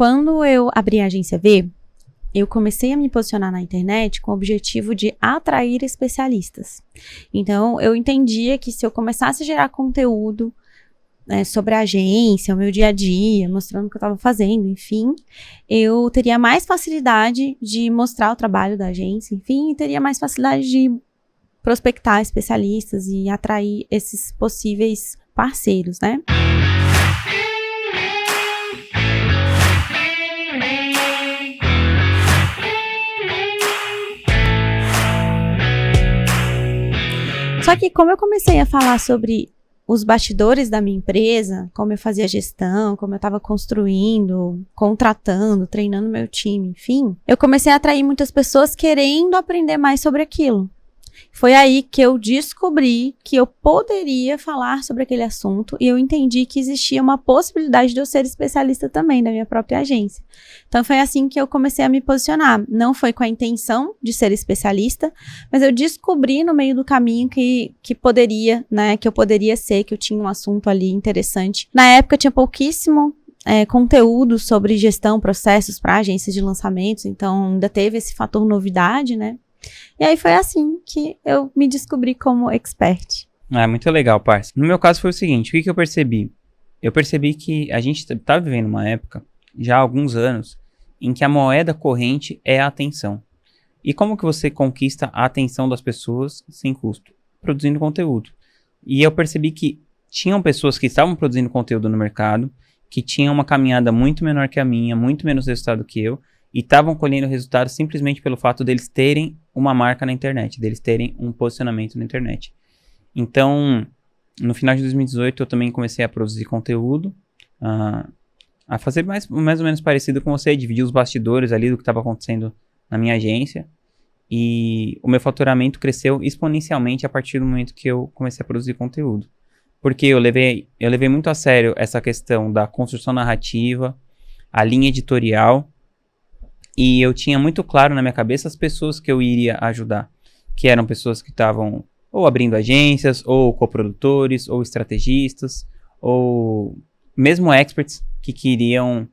Quando eu abri a agência V, eu comecei a me posicionar na internet com o objetivo de atrair especialistas. Então, eu entendia que se eu começasse a gerar conteúdo sobre a agência, o meu dia a dia, mostrando o que eu estava fazendo, enfim, eu teria mais facilidade de mostrar o trabalho da agência, enfim, e teria mais facilidade de prospectar especialistas e atrair esses possíveis parceiros, né? Só que como eu comecei a falar sobre os bastidores da minha empresa, como eu fazia gestão, como eu estava construindo, contratando, treinando meu time, enfim, eu comecei a atrair muitas pessoas querendo aprender mais sobre aquilo. Foi aí que eu descobri que eu poderia falar sobre aquele assunto e eu entendi que existia uma possibilidade de eu ser especialista também da minha própria agência. Então foi assim que eu comecei a me posicionar. Não foi com a intenção de ser especialista, mas eu descobri no meio do caminho que poderia, né, que eu poderia ser, que eu tinha um assunto ali interessante. Na época tinha pouquíssimo conteúdo sobre gestão, processos para agências de lançamentos, então ainda teve esse fator novidade, né? E aí foi assim que eu me descobri como expert. Muito legal, parça. No meu caso foi o seguinte, o que eu percebi? Eu percebi que a gente tá vivendo uma época, já há alguns anos, em que a moeda corrente é a atenção. E como que você conquista a atenção das pessoas sem custo? Produzindo conteúdo. E eu percebi que tinham pessoas que estavam produzindo conteúdo no mercado, que tinham uma caminhada muito menor que a minha, muito menos resultado que eu, e estavam colhendo resultados simplesmente pelo fato deles terem uma marca na internet, deles terem um posicionamento na internet. Então, no final de 2018, eu também comecei a produzir conteúdo, a fazer mais ou menos parecido com você, dividir os bastidores ali do que estava acontecendo na minha agência, e o meu faturamento cresceu exponencialmente a partir do momento que eu comecei a produzir conteúdo. Porque eu levei muito a sério essa questão da construção narrativa, a linha editorial, e eu tinha muito claro na minha cabeça as pessoas que eu iria ajudar, que eram pessoas que estavam ou abrindo agências, ou coprodutores, ou estrategistas, ou mesmo experts que queriam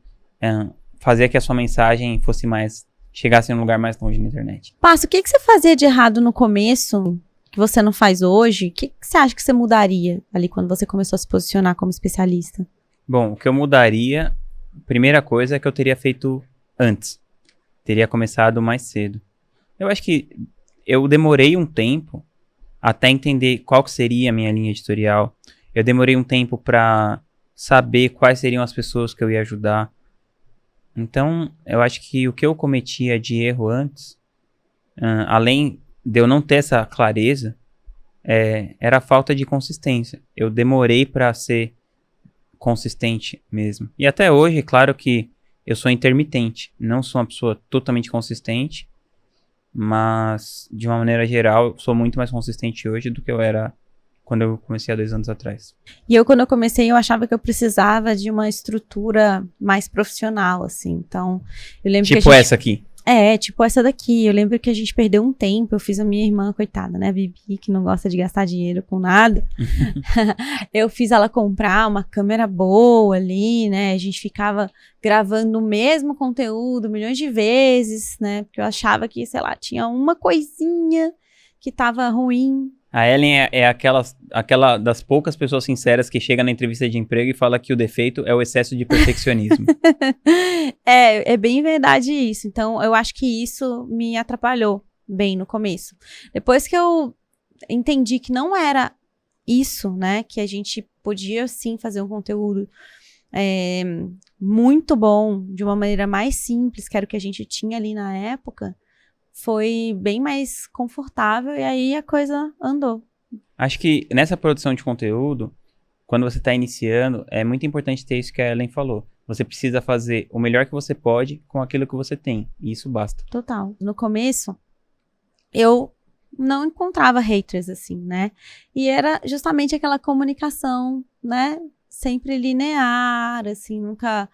fazer que a sua mensagem chegasse em um lugar mais longe na internet. Passo, o que você fazia de errado no começo, que você não faz hoje? O que você acha que você mudaria ali quando você começou a se posicionar como especialista? Bom, o que eu mudaria, primeira coisa é que eu teria feito antes. Teria começado mais cedo. Eu acho que eu demorei um tempo até entender qual que seria a minha linha editorial. Eu demorei um tempo para saber quais seriam as pessoas que eu ia ajudar. Então, eu acho que o que eu cometia de erro antes, além de eu não ter essa clareza, era a falta de consistência. Eu demorei para ser consistente mesmo. E até hoje, claro que eu sou intermitente, não sou uma pessoa totalmente consistente, mas de uma maneira geral, eu sou muito mais consistente hoje do que eu era quando eu comecei há 2 anos atrás. E quando eu comecei, eu achava que eu precisava de uma estrutura mais profissional, assim, então eu lembro tipo essa aqui. Tipo essa daqui. Eu lembro que a gente perdeu um tempo. Eu fiz a minha irmã, coitada, né? Bibi, que não gosta de gastar dinheiro com nada. Eu fiz ela comprar uma câmera boa ali, né? A gente ficava gravando o mesmo conteúdo milhões de vezes, né? Porque eu achava que, sei lá, tinha uma coisinha que tava ruim. A Ellen é aquela das poucas pessoas sinceras que chega na entrevista de emprego e fala que o defeito é o excesso de perfeccionismo. É bem verdade isso. Então, eu acho que isso me atrapalhou bem no começo. Depois que eu entendi que não era isso, né? Que a gente podia, sim, fazer um conteúdo muito bom, de uma maneira mais simples, que era o que a gente tinha ali na época, foi bem mais confortável e aí a coisa andou. Acho que nessa produção de conteúdo, quando você está iniciando, é muito importante ter isso que a Ellen falou. Você precisa fazer o melhor que você pode com aquilo que você tem. E isso basta. Total. No começo, eu não encontrava haters assim, né? E era justamente aquela comunicação, né? Sempre linear, assim, nunca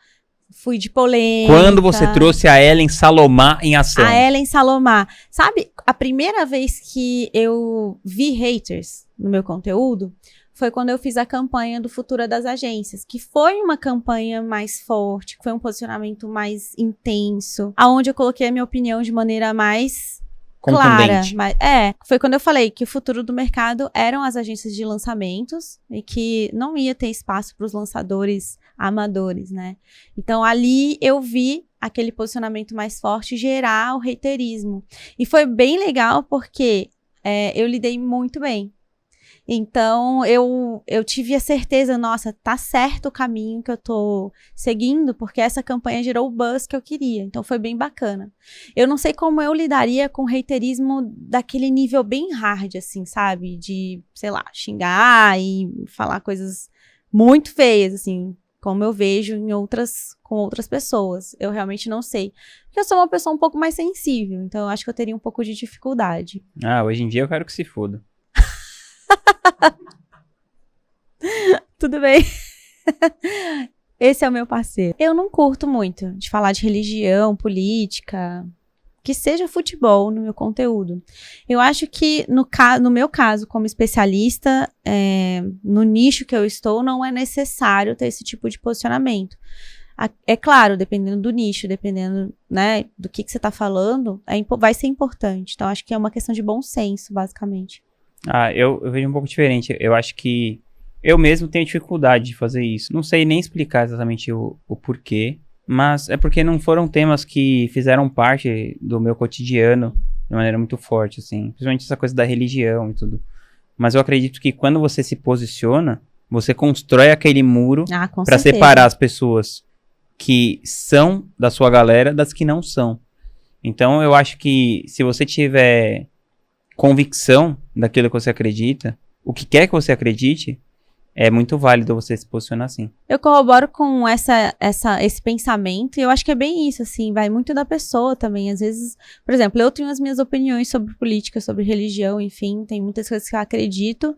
fui de polêmica. Quando você trouxe a Ellen Salomá em ação? A Ellen Salomá. Sabe, a primeira vez que eu vi haters no meu conteúdo foi quando eu fiz a campanha do Futura das Agências, que foi uma campanha mais forte, que foi um posicionamento mais intenso, aonde eu coloquei a minha opinião de maneira mais clara. Foi quando eu falei que o futuro do mercado eram as agências de lançamentos e que não ia ter espaço para os lançadores amadores, né? Então, ali eu vi aquele posicionamento mais forte gerar o reiterismo. E foi bem legal porque eu lidei muito bem. Então, eu tive a certeza, nossa, tá certo o caminho que eu tô seguindo, porque essa campanha gerou o buzz que eu queria. Então, foi bem bacana. Eu não sei como eu lidaria com reiterismo daquele nível bem hard, assim, sabe? De, sei lá, xingar e falar coisas muito feias, assim, como eu vejo com outras pessoas. Eu realmente não sei. Porque eu sou uma pessoa um pouco mais sensível, então eu acho que eu teria um pouco de dificuldade. Hoje em dia eu quero que se foda. Tudo bem. Esse é o meu parceiro. Eu não curto muito de falar de religião, política, que seja futebol no meu conteúdo. Eu acho que no meu caso, como especialista, no nicho que eu estou, não é necessário ter esse tipo de posicionamento. É claro, dependendo do nicho, dependendo, né, do que você está falando, vai ser importante. Então, acho que é uma questão de bom senso, basicamente. Eu vejo um pouco diferente. Eu acho que eu mesmo tenho dificuldade de fazer isso. Não sei nem explicar exatamente o porquê, mas é porque não foram temas que fizeram parte do meu cotidiano de maneira muito forte, assim. Principalmente essa coisa da religião e tudo. Mas eu acredito que quando você se posiciona, você constrói aquele muro para separar as pessoas que são da sua galera das que não são. Então eu acho que se você tiver convicção daquilo que você acredita, o que quer que você acredite, é muito válido você se posicionar assim. Eu corroboro com esse pensamento, e eu acho que é bem isso, assim, vai muito da pessoa também. Às vezes, por exemplo, eu tenho as minhas opiniões sobre política, sobre religião, enfim, tem muitas coisas que eu acredito,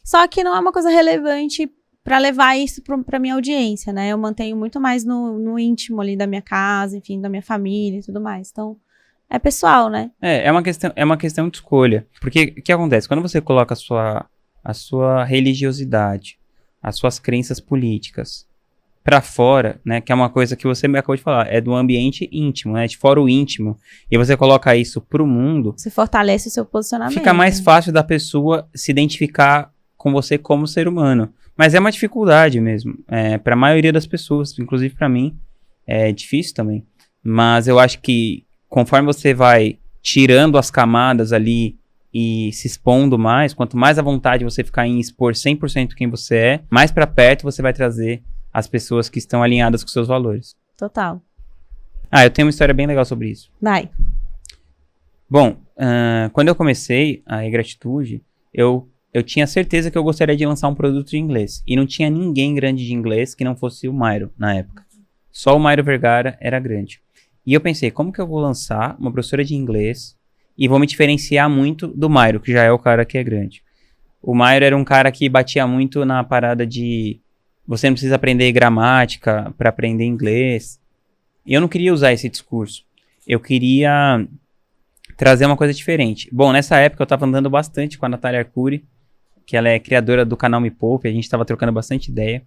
só que não é uma coisa relevante para levar isso para minha audiência, né? Eu mantenho muito mais no íntimo ali da minha casa, enfim, da minha família e tudo mais. Então, é pessoal, né? É uma questão de escolha. Porque o que acontece? Quando você coloca a sua religiosidade, as suas crenças políticas pra fora, né? Que é uma coisa que você me acabou de falar, é do ambiente íntimo, né? De fora o íntimo. E você coloca isso pro mundo. Você fortalece o seu posicionamento. Fica mais fácil da pessoa se identificar com você como ser humano. Mas é uma dificuldade mesmo. Pra maioria das pessoas, inclusive pra mim, é difícil também. Mas eu acho que conforme você vai tirando as camadas ali e se expondo mais, quanto mais à vontade você ficar em expor 100% quem você é, mais pra perto você vai trazer as pessoas que estão alinhadas com seus valores. Total. Eu tenho uma história bem legal sobre isso. Vai. Bom, quando eu comecei a E-Gratitude, eu tinha certeza que eu gostaria de lançar um produto de inglês. E não tinha ninguém grande de inglês que não fosse o Mairo, na época. Só o Mairo Vergara era grande. E eu pensei, como que eu vou lançar uma professora de inglês e vou me diferenciar muito do Mairo, que já é o cara que é grande. O Mairo era um cara que batia muito na parada de você não precisa aprender gramática para aprender inglês. E eu não queria usar esse discurso. Eu queria trazer uma coisa diferente. Bom, nessa época eu estava andando bastante com a Natália Arcuri, que ela é criadora do canal Me Poupe, a gente estava trocando bastante ideia.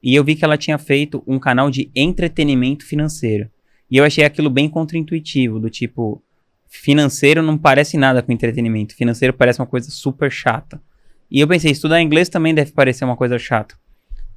E eu vi que ela tinha feito um canal de entretenimento financeiro. E eu achei aquilo bem contraintuitivo, do tipo, financeiro não parece nada com entretenimento. Financeiro parece uma coisa super chata. E eu pensei, estudar inglês também deve parecer uma coisa chata.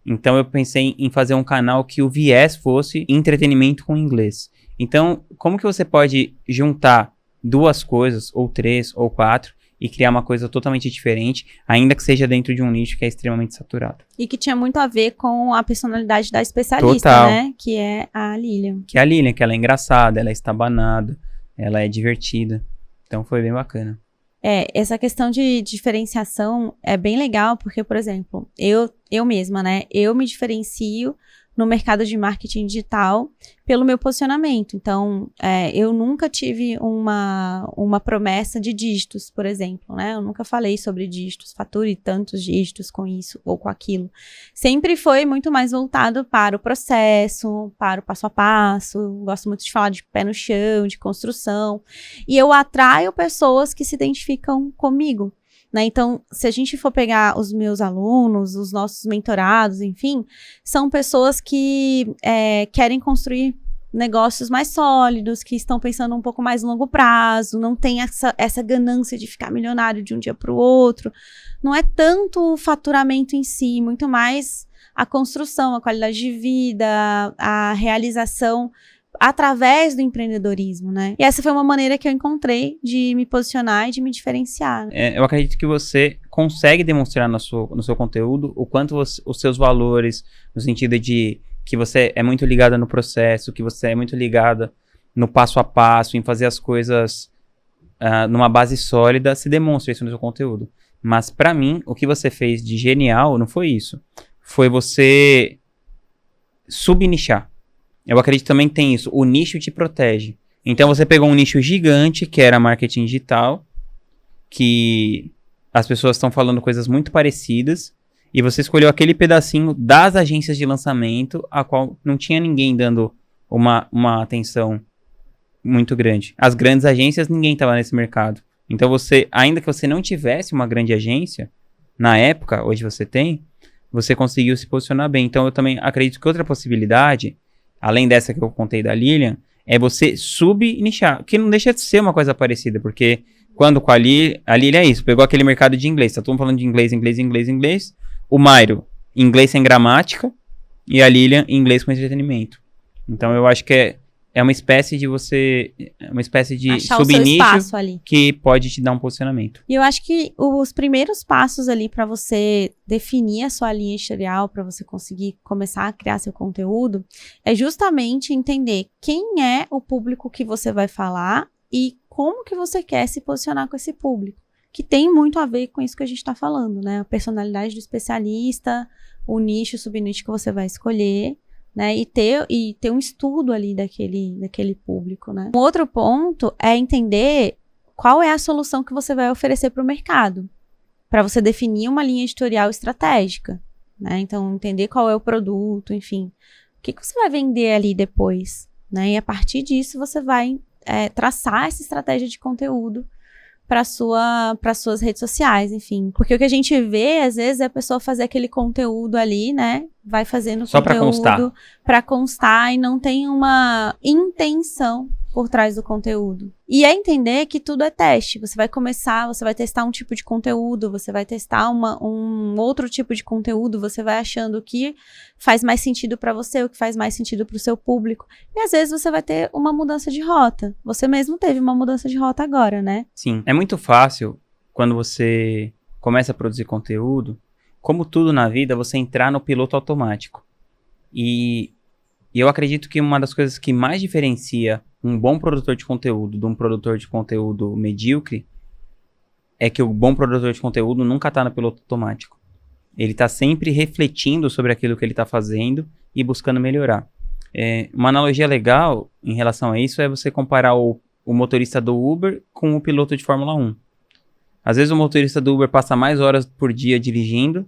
Então eu pensei em fazer um canal que o viés fosse entretenimento com inglês. Então, como que você pode juntar duas coisas, ou três, ou quatro, e criar uma coisa totalmente diferente, ainda que seja dentro de um nicho que é extremamente saturado. E que tinha muito a ver com a personalidade da especialista, Total. né? Que é a Lilian. Que é a Lilian, que ela é engraçada, ela é estabanada, ela é divertida. Então foi bem bacana. Essa questão de diferenciação é bem legal, porque, por exemplo, eu mesma, né? Eu me diferencio no mercado de marketing digital pelo meu posicionamento. Então, eu nunca tive uma promessa de dígitos, por exemplo, né? Eu nunca falei sobre dígitos, fature tantos dígitos com isso ou com aquilo. Sempre foi muito mais voltado para o processo, para o passo a passo. Gosto muito de falar de pé no chão, de construção. E eu atraio pessoas que se identificam comigo. né? Então, se a gente for pegar os meus alunos, os nossos mentorados, enfim, são pessoas que querem construir negócios mais sólidos, que estão pensando um pouco mais a longo prazo, não tem essa ganância de ficar milionário de um dia para o outro. Não é tanto o faturamento em si, muito mais a construção, a qualidade de vida, a realização através do empreendedorismo, né? E essa foi uma maneira que eu encontrei de me posicionar e de me diferenciar. Eu acredito que você consegue demonstrar no seu conteúdo o quanto os seus valores, no sentido de que você é muito ligada no processo, que você é muito ligada no passo a passo, em fazer as coisas numa base sólida, se demonstra isso no seu conteúdo. Mas pra mim, o que você fez de genial não foi isso. Foi você subnichar. Eu acredito também que tem isso. O nicho te protege. Então você pegou um nicho gigante, que era marketing digital, que as pessoas estão falando coisas muito parecidas, e você escolheu aquele pedacinho das agências de lançamento, a qual não tinha ninguém dando uma atenção muito grande. As grandes agências, ninguém estava nesse mercado. Então você, ainda que você não tivesse uma grande agência, na época, hoje você tem, você conseguiu se posicionar bem. Então eu também acredito que outra possibilidade, além dessa que eu contei da Lilian, é você subnichar, que não deixa de ser uma coisa parecida, porque quando com a Lilian é isso, pegou aquele mercado de inglês, tá todo mundo falando de inglês, o Mairo, inglês sem gramática, e a Lilian, inglês com entretenimento. Então eu acho que é uma espécie de Achar subnicho o seu espaço ali, que pode te dar um posicionamento. E eu acho que os primeiros passos ali para você definir a sua linha editorial, para você conseguir começar a criar seu conteúdo, é justamente entender quem é o público que você vai falar e como que você quer se posicionar com esse público, que tem muito a ver com isso que a gente está falando, né? A personalidade do especialista, o nicho, o subnicho que você vai escolher, né, e ter um estudo ali daquele público, né. Um outro ponto é entender qual é a solução que você vai oferecer para o mercado, para você definir uma linha editorial estratégica, né, então entender qual é o produto, enfim, o que você vai vender ali depois, né, e a partir disso você vai traçar essa estratégia de conteúdo para suas redes sociais, enfim. Porque o que a gente vê, às vezes, é a pessoa fazer aquele conteúdo ali, né? Vai fazendo só conteúdo para constar e não tem uma intenção por trás do conteúdo. E é entender que tudo é teste. Você vai testar um tipo de conteúdo, você vai testar um outro tipo de conteúdo, você vai achando o que faz mais sentido para você, o que faz mais sentido para o seu público. E às vezes você vai ter uma mudança de rota. Você mesmo teve uma mudança de rota agora, né? Sim, é muito fácil quando você começa a produzir conteúdo, como tudo na vida, você entrar no piloto automático. E eu acredito que uma das coisas que mais diferencia um bom produtor de conteúdo de um produtor de conteúdo medíocre é que o bom produtor de conteúdo nunca está no piloto automático. Ele está sempre refletindo sobre aquilo que ele está fazendo e buscando melhorar. Uma analogia legal em relação a isso é você comparar o motorista do Uber com o piloto de Fórmula 1. Às vezes o motorista do Uber passa mais horas por dia dirigindo,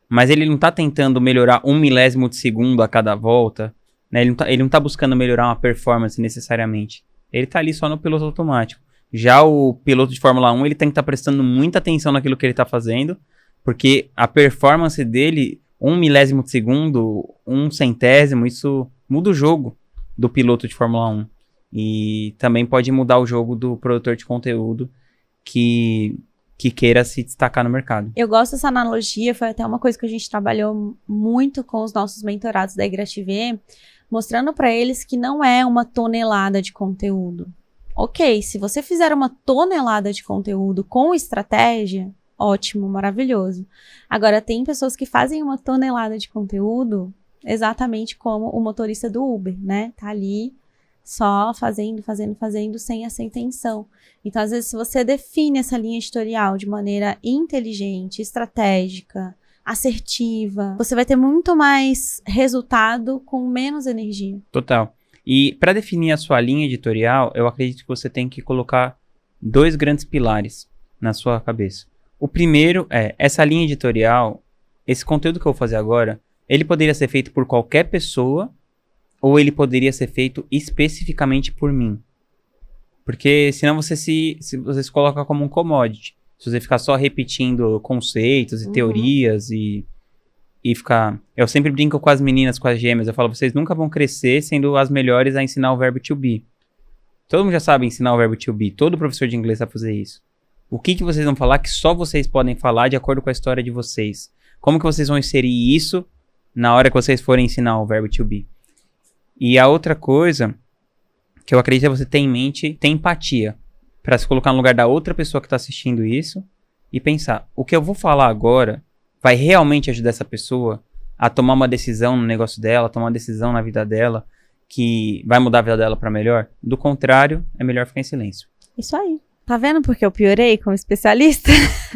mas ele não está tentando melhorar 1 milésimo de segundo a cada volta, né? Ele não tá buscando melhorar uma performance necessariamente. Ele tá ali só no piloto automático. Já o piloto de Fórmula 1, ele tem que estar prestando muita atenção naquilo que ele tá fazendo, porque a performance dele, 1 milésimo de segundo, 1 centésimo, isso muda o jogo do piloto de Fórmula 1. E também pode mudar o jogo do produtor de conteúdo que queira se destacar no mercado. Eu gosto dessa analogia, foi até uma coisa que a gente trabalhou muito com os nossos mentorados da IgraTV, mostrando para eles que não é uma tonelada de conteúdo. Ok, se você fizer uma tonelada de conteúdo com estratégia, ótimo, maravilhoso. Agora, tem pessoas que fazem uma tonelada de conteúdo exatamente como o motorista do Uber, né? Tá ali só fazendo, sem essa intenção. Então, às vezes, se você define essa linha editorial de maneira inteligente, estratégica, assertiva, você vai ter muito mais resultado com menos energia. Total. E para definir a sua linha editorial, eu acredito que você tem que colocar 2 grandes pilares na sua cabeça. O primeiro é, essa linha editorial, esse conteúdo que eu vou fazer agora, ele poderia ser feito por qualquer pessoa ou ele poderia ser feito especificamente por mim. Porque senão você se coloca como um commodity. Se você ficar só repetindo conceitos e teorias e ficar... Eu sempre brinco com as meninas, com as gêmeas. Eu falo, vocês nunca vão crescer sendo as melhores a ensinar o verbo to be. Todo mundo já sabe ensinar o verbo to be. Todo professor de inglês sabe fazer isso. O que vocês vão falar que só vocês podem falar de acordo com a história de vocês? Como que vocês vão inserir isso na hora que vocês forem ensinar o verbo to be? E a outra coisa que eu acredito é você ter em mente, ter empatia. Para se colocar no lugar da outra pessoa que está assistindo isso e pensar, o que eu vou falar agora vai realmente ajudar essa pessoa a tomar uma decisão no negócio dela, tomar uma decisão na vida dela, que vai mudar a vida dela para melhor? Do contrário, é melhor ficar em silêncio. Isso aí. Tá vendo porque eu piorei como especialista?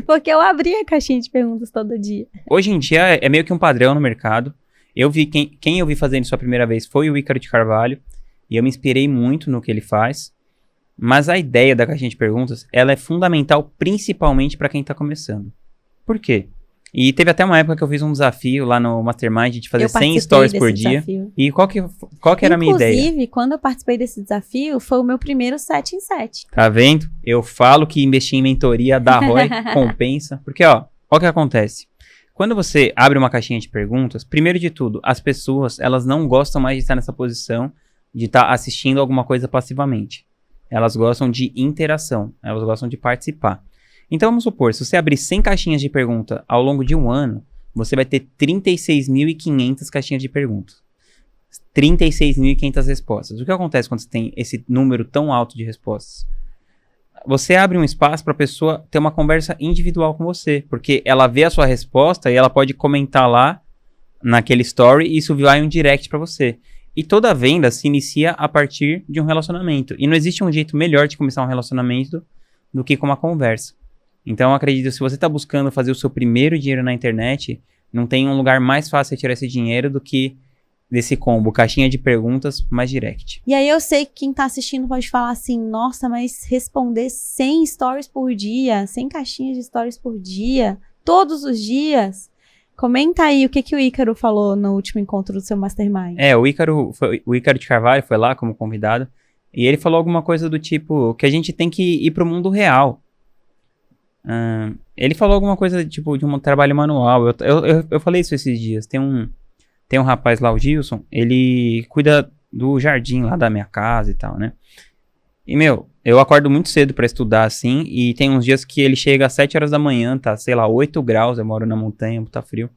Porque eu abri a caixinha de perguntas todo dia. Hoje em dia é meio que um padrão no mercado. Eu vi quem eu vi fazendo isso a primeira vez foi o Ícaro de Carvalho. E eu me inspirei muito no que ele faz. Mas a ideia da caixinha de perguntas, ela é fundamental principalmente para quem está começando. Por quê? E teve até uma época que eu fiz um desafio lá no Mastermind de fazer 100 stories por dia. Desafio. E qual que era a minha ideia? Inclusive, quando eu participei desse desafio, foi o meu primeiro 7 em 7. Tá vendo? Eu falo que investir em mentoria dá ROI, compensa. Porque, ó, qual que acontece? Quando você abre uma caixinha de perguntas, primeiro de tudo, as pessoas, elas não gostam mais de estar nessa posição de estar assistindo alguma coisa passivamente. Elas gostam de interação, elas gostam de participar. Então, vamos supor, se você abrir 100 caixinhas de pergunta ao longo de um ano, você vai ter 36.500 caixinhas de perguntas. 36.500 respostas. O que acontece quando você tem esse número tão alto de respostas? Você abre um espaço para a pessoa ter uma conversa individual com você, porque ela vê a sua resposta e ela pode comentar lá naquele story e isso vai um direct para você. E toda venda se inicia a partir de um relacionamento. E não existe um jeito melhor de começar um relacionamento do que com uma conversa. Então, eu acredito que se você está buscando fazer o seu primeiro dinheiro na internet, não tem um lugar mais fácil de tirar esse dinheiro do que desse combo, caixinha de perguntas mais direct. E aí eu sei que quem está assistindo pode falar assim, nossa, mas responder 100 stories por dia, 100 caixinhas de stories por dia, todos os dias... Comenta aí o que o Ícaro falou no último encontro do seu Mastermind. O Ícaro de Carvalho foi lá como convidado, e ele falou alguma coisa do tipo, que a gente tem que ir pro mundo real. Ele falou alguma coisa tipo de um trabalho manual. Eu falei isso esses dias. Tem um rapaz lá, o Gilson, ele cuida do jardim lá da minha casa e tal, né? E, eu acordo muito cedo pra estudar, assim, e tem uns dias que ele chega às 7 horas da manhã, tá, sei lá, 8 graus, eu moro na montanha, tá frio.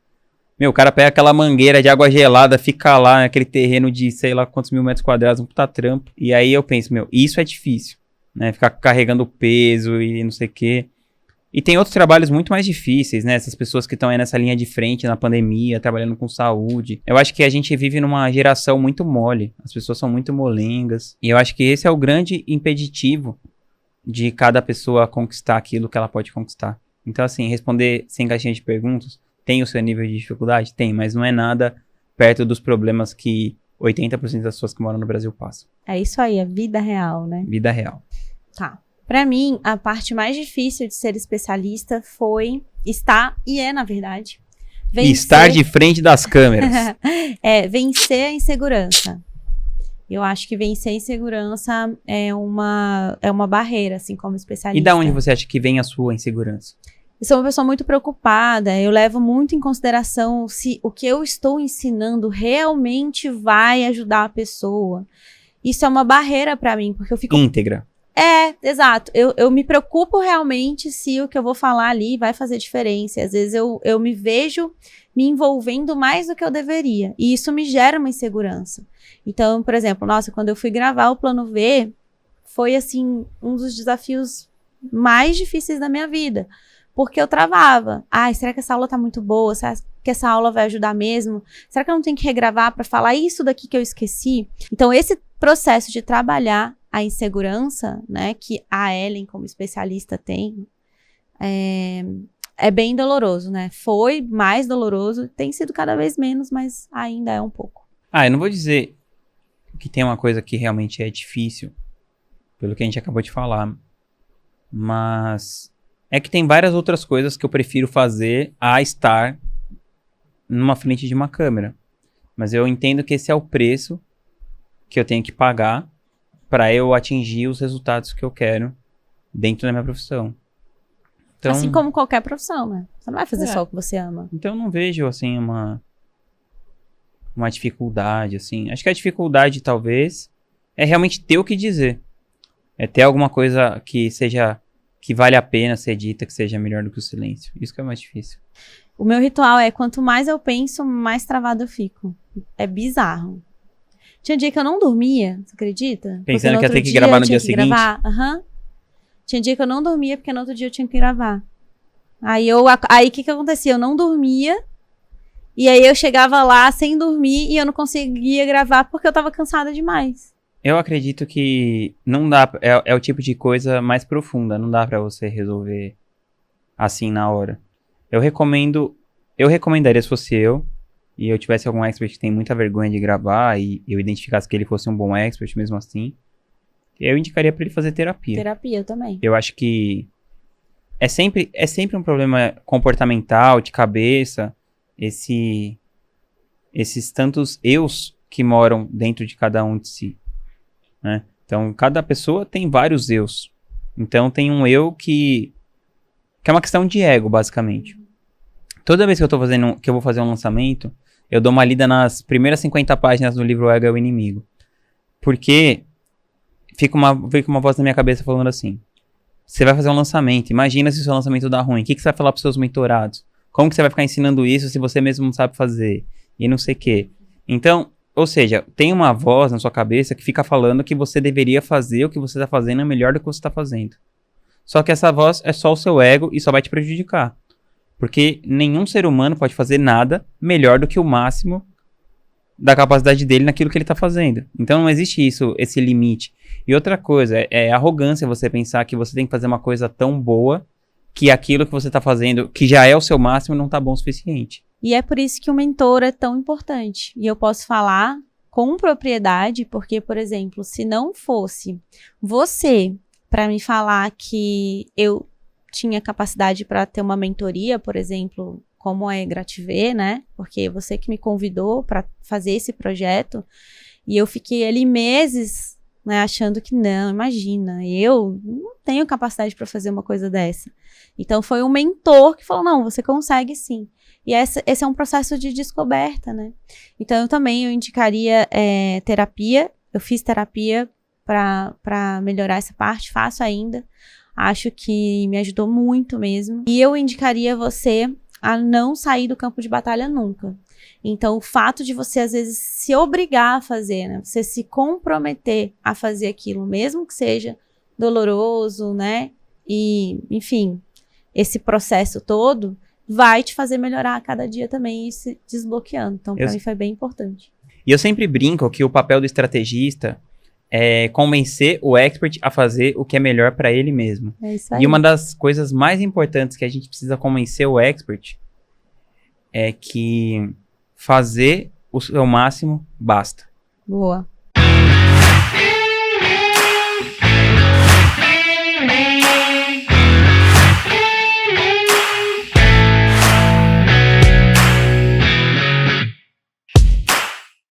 O cara pega aquela mangueira de água gelada, fica lá naquele terreno de, sei lá, quantos mil metros quadrados, um puta trampo. E aí eu penso, isso é difícil, né, ficar carregando peso e não sei o quê. E tem outros trabalhos muito mais difíceis, né? Essas pessoas que estão aí nessa linha de frente na pandemia, trabalhando com saúde. Eu acho que a gente vive numa geração muito mole. As pessoas são muito molengas. E eu acho que esse é o grande impeditivo de cada pessoa conquistar aquilo que ela pode conquistar. Então, assim, responder 100 caixinhas de perguntas tem o seu nível de dificuldade? Tem, mas não é nada perto dos problemas que 80% das pessoas que moram no Brasil passam. É isso aí, é vida real, né? Vida real. Tá. Pra mim, a parte mais difícil de ser especialista foi estar, e é na verdade, estar de frente das câmeras. Vencer a insegurança. Eu acho que vencer a insegurança é uma barreira, assim, como especialista. E da onde você acha que vem a sua insegurança? Eu sou uma pessoa muito preocupada, eu levo muito em consideração se o que eu estou ensinando realmente vai ajudar a pessoa. Isso é uma barreira pra mim, porque eu fico... Íntegra. Exato. Eu me preocupo realmente se o que eu vou falar ali vai fazer diferença. Às vezes eu me vejo me envolvendo mais do que eu deveria. E isso me gera uma insegurança. Então, por exemplo, quando eu fui gravar o Plano V, foi, assim, um dos desafios mais difíceis da minha vida. Porque eu travava. Será que essa aula tá muito boa? Será que essa aula vai ajudar mesmo? Será que eu não tenho que regravar para falar isso daqui que eu esqueci? Então, esse processo de trabalhar a insegurança, né, que a Ellen como especialista tem, é bem doloroso, né? Foi mais doloroso, tem sido cada vez menos, mas ainda é um pouco. Eu não vou dizer que tem uma coisa que realmente é difícil, pelo que a gente acabou de falar, mas é que tem várias outras coisas que eu prefiro fazer a estar numa frente de uma câmera. Mas eu entendo que esse é o preço que eu tenho que pagar para eu atingir os resultados que eu quero dentro da minha profissão. Então, Assim como qualquer profissão, né? Você não vai fazer só o que você ama. então eu não vejo, assim, uma dificuldade, assim. Acho que a dificuldade, talvez, é realmente ter o que dizer. É ter alguma coisa que seja, que vale a pena ser dita, que seja melhor do que o silêncio. Isso que é mais difícil. O meu ritual é, quanto mais eu penso, mais travado eu fico. É bizarro. Tinha dia que eu não dormia, você acredita? Pensando que ia ter que gravar no dia seguinte? Aham. Tinha dia que eu não dormia, porque no outro dia eu tinha que gravar. Aí o que acontecia? Eu não dormia, e aí eu chegava lá sem dormir, e eu não conseguia gravar porque eu tava cansada demais. Eu acredito que não dá, é o tipo de coisa mais profunda, não dá pra você resolver assim na hora. Eu recomendaria se fosse eu, e eu tivesse algum expert que tem muita vergonha de gravar, e eu identificasse que ele fosse um bom expert mesmo assim, eu indicaria pra ele fazer terapia. Terapia, eu também. Eu acho que é sempre um problema comportamental, de cabeça, esses tantos eus que moram dentro de cada um de si, né? Então, cada pessoa tem vários eus. Então, tem um eu que é uma questão de ego, basicamente. Toda vez que eu vou fazer um lançamento, eu dou uma lida nas primeiras 50 páginas do livro O Ego é o Inimigo. Porque fica uma voz na minha cabeça falando assim: você vai fazer um lançamento, imagina se o seu lançamento dá ruim, o que você vai falar pros seus mentorados? Como que você vai ficar ensinando isso se você mesmo não sabe fazer? E não sei o quê. Então, ou seja, tem uma voz na sua cabeça que fica falando que você deveria fazer o que você tá fazendo é melhor do que você tá fazendo. Só que essa voz é só o seu ego e só vai te prejudicar. Porque nenhum ser humano pode fazer nada melhor do que o máximo da capacidade dele naquilo que ele tá fazendo. Então não existe esse limite. E outra coisa, é arrogância você pensar que você tem que fazer uma coisa tão boa que aquilo que você tá fazendo, que já é o seu máximo, não tá bom o suficiente. E é por isso que o mentor é tão importante. E eu posso falar com propriedade, porque, por exemplo, se não fosse você para me falar que eu tinha capacidade para ter uma mentoria, por exemplo, como é Grativer, né? Porque você que me convidou para fazer esse projeto, e eu fiquei ali meses, né, achando que não, imagina, eu não tenho capacidade para fazer uma coisa dessa. Então foi um mentor que falou, não, você consegue sim. E esse é um processo de descoberta, né? Então eu indicaria terapia. Eu fiz terapia para melhorar essa parte, faço ainda. Acho que me ajudou muito mesmo. E eu indicaria você a não sair do campo de batalha nunca. Então, o fato de você, às vezes, se obrigar a fazer, né? Você se comprometer a fazer aquilo, mesmo que seja doloroso, né? E, enfim, esse processo todo vai te fazer melhorar a cada dia também e se desbloqueando. Então, para mim, foi bem importante. E eu sempre brinco que o papel do estrategista é convencer o expert a fazer o que é melhor para ele mesmo. É isso aí. E uma das coisas mais importantes que a gente precisa convencer o expert é que fazer o seu máximo basta. Boa.